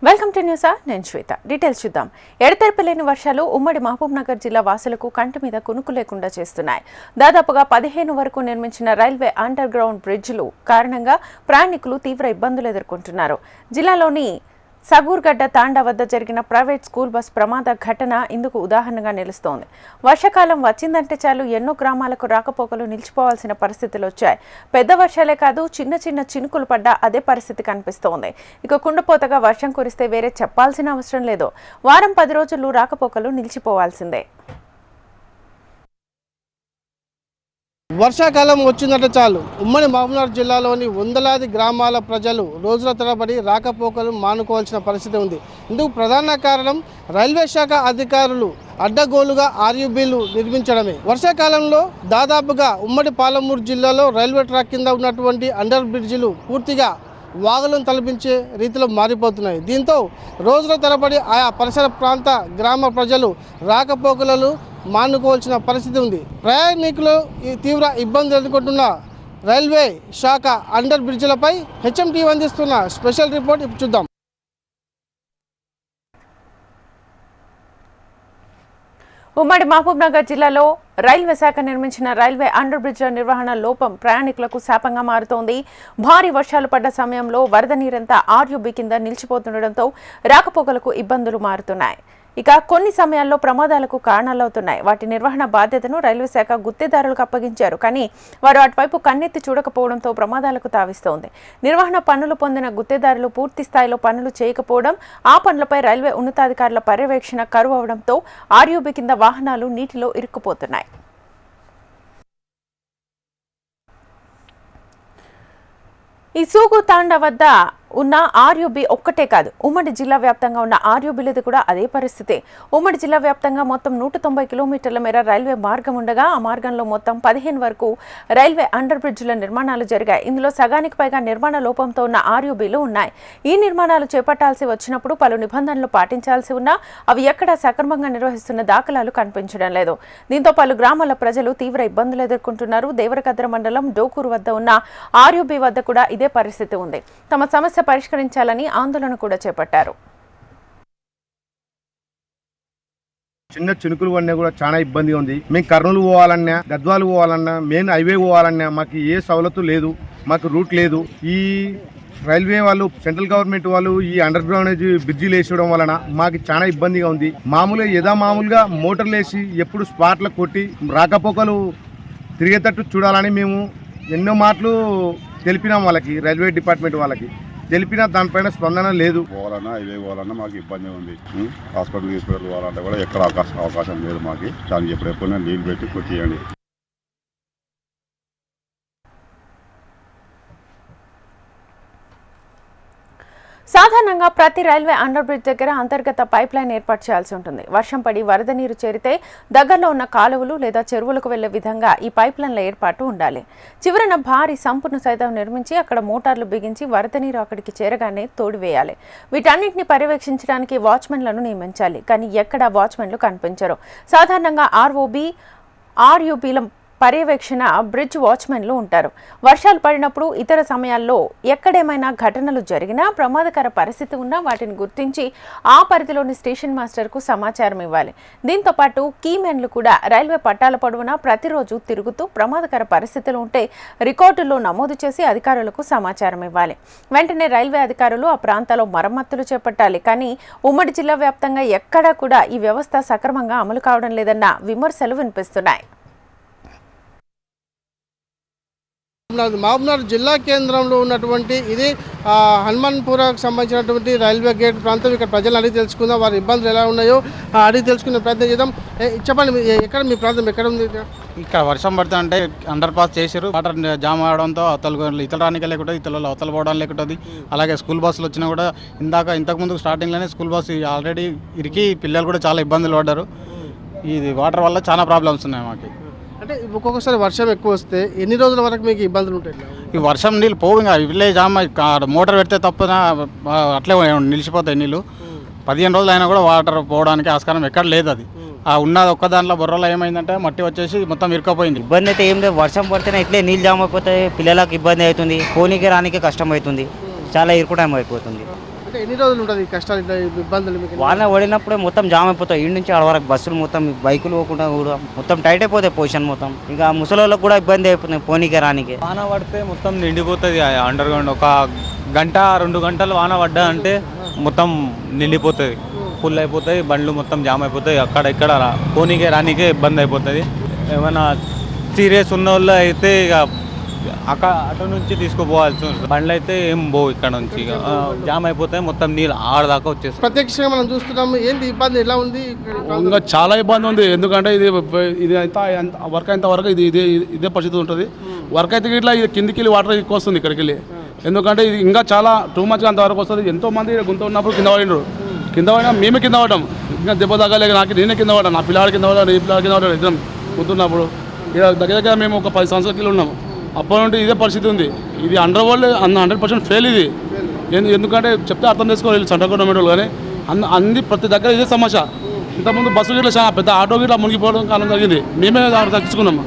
Welcome to news. నేను శ్వేత. Details చూద్దాం. ఎడతెరిపిలేని వర్షాలు ఉమ్మడి మహబూబ్ నగర్ జిల్లా వాసులకు కంటి మీద కునుకు లేకుండా చేస్తున్నాయి. దాదాపుగా 15 వరకు నిర్మించిన రైల్వే అండర్ గ్రౌండ్ బ్రిడ్జిలు కారణంగా ప్రయాణికులు తీవ్ర ఇబ్బందులు ఎదుర్కొంటున్నారు. జిల్లాలోని సగూర్గడ్డ తాండా వద్ద జరిగిన ప్రైవేట్ స్కూల్ బస్ ప్రమాద ఘటన ఇందుకు ఉదాహరణగా నిలుస్తోంది. వర్షాకాలం వచ్చిందంటే చాలు ఎన్నో గ్రామాలకు రాకపోకలు నిలిచిపోవాల్సిన పరిస్థితులు వచ్చాయి. పెద్ద వర్షాలే కాదు, చిన్న చిన్న చినుకులు పడ్డా అదే పరిస్థితి కనిపిస్తోంది. ఇక కుండపోతగా వర్షం కురిస్తే వేరే చెప్పాల్సిన అవసరం లేదు. వారం 10 రోజులు రాకపోకలు నిలిచిపోవాల్సిందే. వర్షాకాలం వచ్చిందంటే చాలు ఉమ్మడి మహబూబ్నగర్ జిల్లాలోని వందలాది గ్రామాల ప్రజలు రోజుల తరబడి రాకపోకలు మానుకోవాల్సిన పరిస్థితి ఉంది. ఇందుకు ప్రధాన కారణం రైల్వే శాఖ అధికారులు అడ్డగోలుగా ఆర్యూబీలు నిర్మించడమే. వర్షాకాలంలో దాదాపుగా ఉమ్మడి పాలమూరు జిల్లాలో రైల్వే ట్రాక్ కింద ఉన్నటువంటి అండర్ బ్రిడ్జిలు పూర్తిగా వాగులను తలపించే రీతిలో మారిపోతున్నాయి. దీంతో రోజుల తరబడి ఆయా పరిసర ప్రాంత గ్రామ ప్రజలు రాకపోకలను మానుకోవాల్సిన పరిస్థితి ఉంది. ప్రయాణికులు ఈ తీవ్ర ఇబ్బందులు ఎదుర్కొంటున్న రైల్వే శాఖ అండర్ బ్రిడ్జిలపై హెచ్ఎంటీ అందిస్తున్న స్పెషల్ రిపోర్ట్ ఇప్పుడు చూద్దాం. ఉమ్మడి మహబూబ్ నగర్ జిల్లాలో రైల్వే శాఖ నిర్మించిన రైల్వే అండర్ బ్రిడ్జ్ల నిర్వహణ లోపం ప్రయాణికులకు శాపంగా మారుతోంది. భారీ వర్షాలు పడ్డ సమయంలో వరద నీరంతా ఆర్యూబీ కింద నిలిచిపోతుండటంతో రాకపోకలకు ఇబ్బందులు మారుతున్నాయి. ఇక కొన్ని సమయాల్లో ప్రమాదాలకు కారణాలవుతున్నాయి. వాటి నిర్వహణ బాధ్యతను రైల్వే శాఖ గుత్తేదారులకు అప్పగించారు. కానీ వారు అటువైపు కన్నెత్తి చూడకపోవడంతో ప్రమాదాలకు తావిస్తోంది. నిర్వహణ పన్నులు పొందిన గుత్తేదారులు పూర్తి స్థాయిలో పనులు చేయకపోవడం, ఆ పనులపై రైల్వే ఉన్నతాధికారుల పర్యవేక్షణ కరువు అవడంతో ఆర్యూబీ కింద వాహనాలు నీటిలో ఇరుక్కుపోతున్నాయి. ఈ సూగు తాండా వద్ద ఉన్న ఆర్యూబీ ఒక్కటే కాదు, ఉమ్మడి జిల్లా వ్యాప్తంగా ఉన్న ఆర్యూబీలది కూడా అదే పరిస్థితి. ఉమ్మడి జిల్లా వ్యాప్తంగా మొత్తం 190 కిలోమీటర్ల మేర రైల్వే మార్గం ఉండగా ఆ మార్గంలో మొత్తం 15 వరకు రైల్వే అండర్ బ్రిడ్జిల నిర్మాణాలు జరిగాయి. ఇందులో సగానికి పైగా నిర్మాణ లోపంతో ఉన్న ఆర్యూబీలు ఉన్నాయి. ఈ నిర్మాణాలు చేపట్టాల్సి వచ్చినప్పుడు పలు నిబంధనలు పాటించాల్సి ఉన్నా అవి ఎక్కడా సక్రమంగా నిర్వహిస్తున్న దాఖలాలు కనిపించడం లేదు. దీంతో పలు గ్రామాల ప్రజలు తీవ్ర ఇబ్బందులు ఎదుర్కొంటున్నారు. దేవరకద్ర మండలం డోకూరు వద్ద ఉన్న ఆర్యూబీ వద్ద కూడా ఇదే పరిస్థితి ఉంది. తమ సమస్య పరిష్కరించాలని ఆందోళన కూడా చేపట్టారు. చిన్న చినుకులు పడినా కూడా చాలా ఇబ్బందిగా ఉంది. మేము కర్నూలు పోవాలన్నా, గద్వాలు పోవాలన్నా, మెయిన్ హైవే పోవాలన్నా మాకు ఏ సవలతు లేదు, మాకు రూట్ లేదు. ఈ రైల్వే వాళ్ళు, సెంట్రల్ గవర్నమెంట్ వాళ్ళు ఈ అండర్ గ్రౌండ్ బ్రిడ్జిలు వేసడం వలన మాకు చాలా ఇబ్బందిగా ఉంది. మామూలుగా మోటార్లు వేసి ఎప్పుడు స్పాట్లు కొట్టి రాకపోకలు తిరిగేటట్టు చూడాలని మేము ఎన్నో మాటలు తెలిపినాం వాళ్ళకి, రైల్వే డిపార్ట్మెంట్ వాళ్ళకి తెలిపినా దానిపైన స్పందన లేదు. పోవాలన్నా హైవే పోవాలన్నా మాకు ఇబ్బంది ఉంది. హాస్పిటల్ తీసుకెళ్ళి పోవాలంటే కూడా ఎక్కడ అవకాశం లేదు మాకు. దానికి ఎప్పుడెప్పుడైనా నీళ్ళు పెట్టి కొట్టియండి. సాధారణంగా ప్రతి రైల్వే అండర్ బ్రిడ్జ్ దగ్గర అంతర్గత పైప్ లైన్ ఏర్పాటు చేయాల్సి ఉంటుంది. వర్షం పడి వరద నీరు చేరితే దగ్గరలో ఉన్న కాలువలు లేదా చెరువులకు వెళ్లే విధంగా ఈ పైప్ లైన్ల ఏర్పాటు ఉండాలి. చివరన భారీ సంపును సైతం నిర్మించి అక్కడ మోటార్లు బిగించి వరద నీరు అక్కడికి చేరగానే తోడివేయాలి. వీటన్నింటినీ పర్యవేక్షించడానికి వాచ్మెన్లను నియమించాలి. కానీ ఎక్కడా వాచ్మెన్లు కనిపించరు. సాధారణంగా ఆర్యూబీల పర్యవేక్షణ బ్రిడ్జ్ వాచ్మెన్లు ఉంటారు. వర్షాలు పడినప్పుడు ఇతర సమయాల్లో ఎక్కడేమైనా ఘటనలు జరిగినా, ప్రమాదకర పరిస్థితి ఉన్నా వాటిని గుర్తించి ఆ పరిధిలోని స్టేషన్ మాస్టర్కు సమాచారం ఇవ్వాలి. దీంతో పాటు కీమెన్లు కూడా రైల్వే పట్టాల పొడవునా ప్రతిరోజు తిరుగుతూ ప్రమాదకర పరిస్థితులు ఉంటే రికార్డుల్లో నమోదు చేసి అధికారులకు సమాచారం ఇవ్వాలి. వెంటనే రైల్వే అధికారులు ఆ ప్రాంతాల్లో మరమ్మతులు చేపట్టాలి. కానీ ఉమ్మడి జిల్లా వ్యాప్తంగా ఎక్కడా కూడా ఈ వ్యవస్థ సక్రమంగా అమలు కావడం లేదన్న విమర్శలు వినిపిస్తున్నాయి. మహబూబ్నగర్ జిల్లా కేంద్రంలో ఉన్నటువంటి ఇది హనుమాన్పురాకు సంబంధించినటువంటి రైల్వే గేట్ ప్రాంతం. ఇక్కడ ప్రజలు అడిగి తెలుసుకుందాం, వారి ఇబ్బందులు ఎలా ఉన్నాయో అడిగి తెలుసుకునే ప్రయత్నం చేద్దాం. చెప్పండి, ఎక్కడ మీ ప్రాంతం ఎక్కడ ఉంది? ఇక్కడ వర్షం పడుతుంటే అండర్ పాస్ చేశారు. వాటర్ జామ్ అవడంతో ఇతరానికి లేకుండా ఇతరులు అవతల పోవడం లేకుంటుంది. అలాగే స్కూల్ బస్సులు వచ్చినా కూడా ఇంతకుముందు స్టార్టింగ్లోనే స్కూల్ బస్సు ఆల్రెడీ ఇరికి పిల్లలు కూడా చాలా ఇబ్బందులు పడ్డారు. ఇది వాటర్ వల్ల చాలా ప్రాబ్లమ్స్ ఉన్నాయి మాకు. అంటే ఒక్కొక్కసారి వర్షం ఎక్కువ వస్తే ఎన్ని రోజుల వరకు మీకు ఇబ్బందులు ఉంటాయి? ఈ వర్షం నీళ్ళు పోవు, ఇంకా విలేజ్ మోటార్ పెడితే తప్ప అట్లే నిలిచిపోతాయి నీళ్ళు. 15 రోజులు అయినా కూడా వాటర్ పోవడానికి ఆస్కారం ఎక్కడ లేదు. అది ఉన్నది ఒక్క దాంట్లో బొర్రలో ఏమైందంటే మట్టి వచ్చేసి మొత్తం ఇరుక్కుపోయింది. ఇబ్బంది అయితే ఏం లేదు, వర్షం పడితేనే ఇట్లే నీళ్ళు జామ్ అయిపోతాయి. పిల్లలకు ఇబ్బంది అవుతుంది, పోనీకి రానికి కష్టం అవుతుంది, చాలా ఇరుకు టైం అయిపోతుంది. అంటే ఎన్ని రోజులు ఉంటుంది ఈ కష్టాలు ఇట్లా ఇబ్బందులు మీకు? వాన పడినప్పుడే మొత్తం జామ్ అయిపోతాయి. ఈ నుంచి ఆడ వరకు బస్సులు మొత్తం బైకులు పోకుండా కూడా మొత్తం టైట్ అయిపోతాయి పొజిషన్ మొత్తం. ఇంకా ముసలోళ్ళకి కూడా ఇబ్బంది అయిపోతుంది పోనీకే రానికి. వాన పడితే మొత్తం నిండిపోతుంది అండర్ గ్రౌండ్. ఒక గంట 2 గంటలు వాన పడ్డా అంటే మొత్తం నిండిపోతుంది, ఫుల్ అయిపోతాయి, బండ్లు మొత్తం జామ్ అయిపోతాయి. అక్కడ ఇక్కడ పోనీకే రానికే ఇబ్బంది అయిపోతుంది. ఏమైనా సీరియస్ ఉన్న వాళ్ళు అయితే ఇక అటు నుంచి తీసుకుపోవాల్సి ఉంటుంది. బండ్లు అయితే ఏం పోవు ఇక్కడ నుంచి, ఇక జామ్ అయిపోతాయి, మొత్తం నీళ్ళు ఆడదాకా వచ్చేస్తాయి. ప్రత్యక్షంగా మనం చూస్తున్నాము. ఏంటి ఇబ్బంది ఎలా ఉంది? ఇంకా చాలా ఇబ్బంది ఉంది. ఎందుకంటే ఇది అయితే వర్క్ అయినంత వరకు ఇదే పరిస్థితి ఉంటుంది. వర్క్ అయితే ఇట్లా కిందికి వెళ్ళి వాటర్ ఎక్కువ వస్తుంది ఇక్కడికి వెళ్ళి. ఎందుకంటే ఇది ఇంకా చాలా టూ మచ్గా అంతవరకు వస్తుంది. ఎంతోమంది గుంత ఉన్నప్పుడు కింద పడినారు. కింద పడినా మేమే కింద పడ్డాం. ఇంకా దెబ్బ తగ్గలేక నేనే కింద పడ్డాను, నా పిల్లాడి కింద పడ్డాను, ఈ పిల్లాడి కింద పడ్డాడు. ఇద్దరం గుంతున్నప్పుడు ఇక దగ్గర మేము ఒక 10 సంవత్సరాల ఉన్నాము. అప్పటి నుండి ఇదే పరిస్థితి ఉంది. ఇది అండర్ వరల్డ్ 100% ఫెయిల్ ఇది. ఎందుకంటే చెప్తే అర్థం చేసుకోవాలి సెంట్రల్ గవర్నమెంట్ వాళ్ళు. కానీ అన్ని ప్రతి దగ్గర ఇదే సమస్య. ఇంతకుముందు బస్సు గిట్లా చాలా పెద్ద ఆటో గిట్లా మునిగిపోవడం కాలం జరిగింది. మేమే తగ్గించుకున్నాము.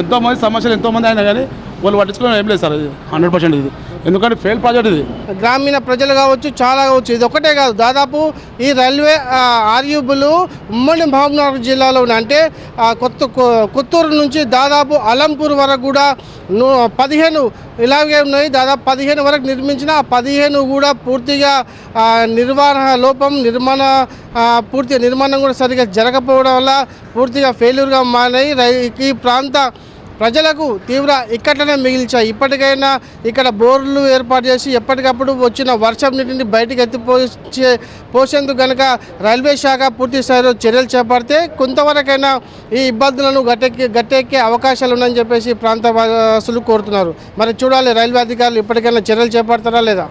ఎంతోమంది సమస్యలు ఎంతోమంది అయినా కానీ వాళ్ళు పట్టించుకోవడం ఏం లేదు సార్. ఇది 100% ఇది. ఎందుకంటే ఫెయిల్ ప్రాజెక్ట్ ఇది. గ్రామీణ ప్రజలు కావచ్చు, చాలా కావచ్చు, ఇది ఒకటే కాదు. దాదాపు ఈ రైల్వే ఆర్యూబులు ఉమ్మడి మహబూబ్నగర్ జిల్లాలో ఉన్నాయి. అంటే కొత్తూరు నుంచి దాదాపు అలంపూర్ వరకు కూడా 15 ఇలాగే ఉన్నాయి. దాదాపు 15 వరకు నిర్మించిన 15 కూడా పూర్తిగా నిర్వహణ లోపం, పూర్తిగా నిర్మాణం కూడా సరిగ్గా జరగకపోవడం వల్ల పూర్తిగా ఫెయిల్యూర్గా మారినాయి. ఈ ప్రాంత ప్రజలకు తీవ్ర ఇక్కట్లనే మిగిల్చాయి. ఇప్పటికైనా ఇక్కడ బోర్లు ఏర్పాటు చేసి ఎప్పటికప్పుడు వచ్చిన వర్షం నీటిని బయటకు పోసేందుకు కనుక రైల్వే శాఖ పూర్తి స్థాయిలో చర్యలు చేపడితే కొంతవరకైనా ఈ ఇబ్బందులను గట్టెక్కే అవకాశాలు ఉన్నాయని చెప్పేసి ప్రాంత వాసులు కోరుతున్నారు. మరి చూడాలి రైల్వే అధికారులు ఇప్పటికైనా చర్యలు చేపడతారా లేదా.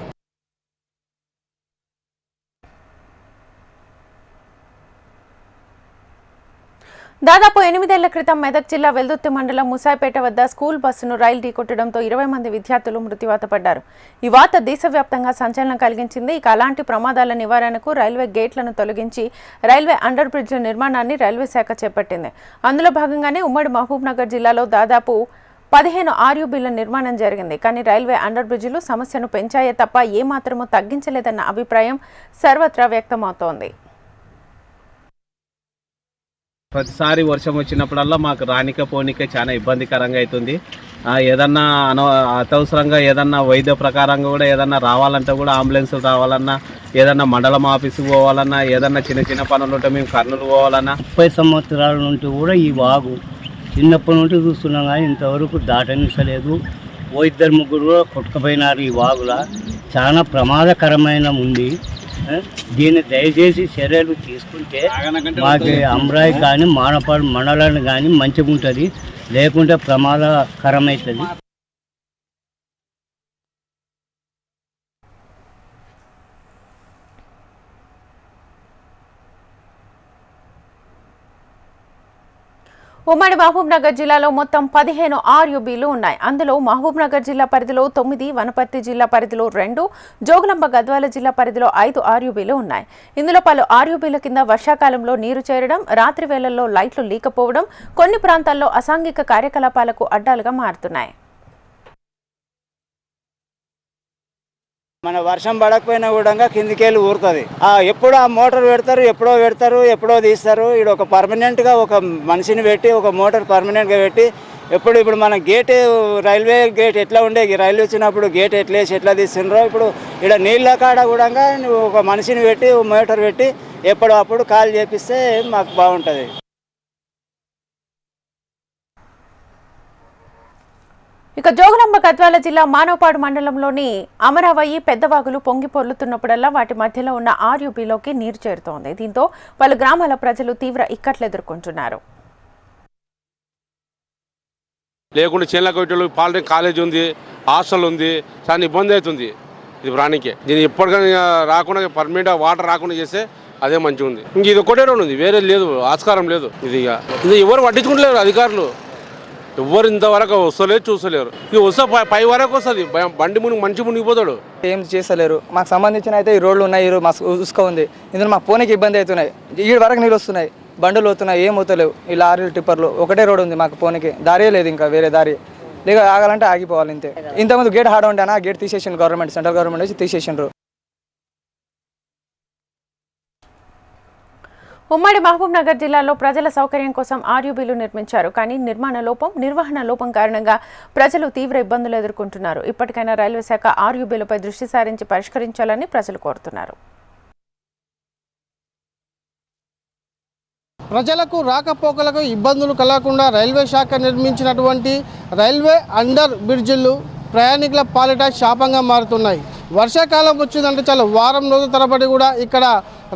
దాదాపు 8 ఏళ్ల క్రితం మెదక్ జిల్లా వెల్దుర్తి మండలం ముసాయిపేట వద్ద స్కూల్ బస్సును రైలు ఢీకొట్టడంతో 20 మంది విద్యార్థులు మృత్యువాత పడ్డారు. ఈ వార్త దేశవ్యాప్తంగా సంచలనం కలిగించింది. ఇక అలాంటి ప్రమాదాల నివారణకు రైల్వే గేట్లను తొలగించి రైల్వే అండర్ బ్రిడ్జ్ల నిర్మాణాన్ని రైల్వే శాఖ చేపట్టింది. అందులో భాగంగానే ఉమ్మడి మహబూబ్నగర్ జిల్లాలో దాదాపు 15 ఆర్యూబీల నిర్మాణం జరిగింది. కానీ రైల్వే అండర్ బ్రిడ్జిలు సమస్యను పెంచాయే తప్ప ఏమాత్రమూ తగ్గించలేదన్న అభిప్రాయం సర్వత్రా వ్యక్తమవుతోంది. ప్రతిసారి వర్షం వచ్చినప్పుడల్లా మాకు రానిక పోనీక చాలా ఇబ్బందికరంగా అవుతుంది. ఏదన్నా అత్యవసరంగా ఏదన్నా వైద్య ప్రకారంగా కూడా ఏదన్నా రావాలంటే కూడా అంబులెన్సులు రావాలన్నా, ఏదన్నా మండలం ఆఫీసుకు పోవాలన్నా, ఏదన్నా చిన్న చిన్న పనులు ఉంటే మేము కర్నూలు పోవాలన్నా. 30 సంవత్సరాల నుండి కూడా ఈ వాగు చిన్నప్పటి నుండి చూస్తున్నాం కానీ ఇంతవరకు దాటనిస్తలేదు. ఓ 2-3 కూడా కొట్టుకుపోయినారు. ఈ వాగుల చాలా ప్రమాదకరమైన ఉంది. దీన్ని దయచేసి చర్యలు తీసుకుంటే మాకు అమ్రాయి కానీ మానపాడు మండలాన్ని కానీ మంచిగా ఉంటుంది, లేకుంటే ప్రమాదకరమవుతుంది. ఉమ్మడి మహబూబ్నగర్ జిల్లాలో మొత్తం 15 ఆర్యూబీలు ఉన్నాయి. అందులో మహబూబ్నగర్ జిల్లా పరిధిలో 9, వనపర్తి జిల్లా పరిధిలో 2, జోగులాంబ గద్వాల జిల్లా పరిధిలో 5 ఆర్యూబీలు ఉన్నాయి. ఇందులో పలు ఆర్యూబీల కింద వర్షాకాలంలో నీరు చేరడం, రాత్రి వేళల్లో లైట్లు లీకపోవడం కొన్ని ప్రాంతాల్లో అసాంఘిక కార్యకలాపాలకు అడ్డాలుగా మారుతున్నాయి. మన వర్షం పడకపోయినా కూడా కిందికెళ్ళి ఊరుతుంది. ఎప్పుడో ఆ మోటార్ పెడతారు, ఎప్పుడో తీస్తారు. ఇక్కడ ఒక పర్మనెంట్గా ఒక మనిషిని పెట్టి ఒక మోటార్ పర్మనెంట్గా పెట్టి ఇప్పుడు మన గేట్ రైల్వే గేట్ ఎట్లా ఉండే, రైలు వచ్చినప్పుడు గేట్ ఎట్లా తీస్తుండ్రో ఇప్పుడు ఇక్కడ నీళ్ళ కాడ కూడా ఒక మనిషిని పెట్టి మోటార్ పెట్టి ఎప్పుడో అప్పుడు కాల్ చేపిస్తే మాకు బాగుంటుంది. ఇక జోగులాంబ గద్వాల జిల్లా మానవపాడు మండలంలోని అమరావయి పెద్దవాగులు పొంగి పొర్లుతున్నప్పుడల్లా వాటి మధ్యలో ఉన్న ఆర్యూబీలోకి నీరు చేరుతోంది. దీంతో పలు గ్రామాల ప్రజలు తీవ్ర ఇక్కట్లు ఎదుర్కొంటున్నారు. లేకుంటే చేనుల పాలిటెక్నిక్ కాలేజ్ ఉంది, హాస్టల్ ఉంది, చాలా ఇబ్బంది అవుతుంది ఇది ప్రాణికే. దీన్ని ఎప్పటికైనా రాకుండా పర్మనెంట్గా వాటర్ రాకుండా చేస్తే అదే మంచిగా ఉంది. ఇంక ఇది ఒకటే రోడ్ ఉంది, వేరే లేదు, ఆస్కారం లేదు. ఇది ఎవరు పట్టించుకుంటలేరు అధికారులు. ఎవరు ఇంతవరకు వస్తలేరు, చూస్తలేరు. ఇది వస్తే పై వరకు వస్తుంది, బండి మంచి మునిగిపోతాడు. ఏం చేస్తలేరు. మాకు సంబంధించిన అయితే ఈ రోడ్లు ఉన్నాయి, మా ఉసుక ఉంది, ఇందులో మాకు పోనీకి ఇబ్బంది అవుతున్నాయి. ఈ వరకు నీళ్ళు వస్తున్నాయి, బండులు అవుతున్నాయి, ఏం అవుతలేవు. ఈ లారీలు టిప్పర్లు ఒకటే రోడ్ ఉంది, మాకు పోనీకి దారి లేదు, ఇంకా వేరే దారి లేక ఆగాలంటే ఆగిపోవాలి ఇంతే. ఇంతకుముందు గేట్ హార్డ్ ఉంటే గేట్ తీసేసిండ్రు గవర్నమెంట్, సెంట్రల్ గవర్నమెంట్ వచ్చి తీసేసిండ్రు. ఉమ్మడి మహబూబ్ నగర్ జిల్లాలో ప్రజల సౌకర్యం కోసం ఆర్యూబీలు నిర్మించారు. కానీ నిర్వహణ లోపం కారణంగా ప్రజలు తీవ్ర ఇబ్బందులు ఎదుర్కొంటున్నారు. ఇప్పటికైనా రైల్వే శాఖ ఆర్యూబీలపై దృష్టి సారించి పరిష్కరించాలని ప్రజలు కోరుతున్నారు. ప్రజలకు రాకపోకలకు ఇబ్బందులు కలగకుండా రైల్వే శాఖ నిర్మించినటువంటి రైల్వే అండర్ బ్రిడ్జిలు ప్రయాణికుల పాలిట శాపంగా మారుతున్నాయి. వర్షాకాలం వచ్చిందంటే చాలా వారం రోజుల తరబడి కూడా ఇక్కడ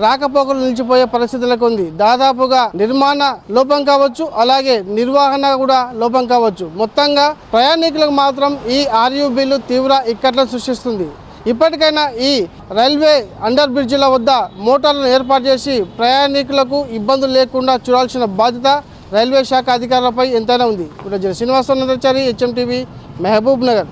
రాకపోకలు నిలిచిపోయే పరిస్థితులకు ఉంది. దాదాపుగా నిర్మాణ లోపం కావచ్చు, అలాగే నిర్వహణ కూడా లోపం కావచ్చు. మొత్తంగా ప్రయాణికులకు మాత్రం ఈ ఆర్యూబీలు తీవ్ర ఇక్కట్లను సృష్టిస్తుంది. ఇప్పటికైనా ఈ రైల్వే అండర్ బ్రిడ్జిల వద్ద మోటార్లను ఏర్పాటు చేసి ప్రయాణికులకు ఇబ్బందులు లేకుండా చూడాల్సిన బాధ్యత రైల్వే శాఖ అధికారులపై ఎంతైనా ఉంది. ఇప్పుడు శ్రీనివాసరావు, HMTV, మహబూబ్ నగర్.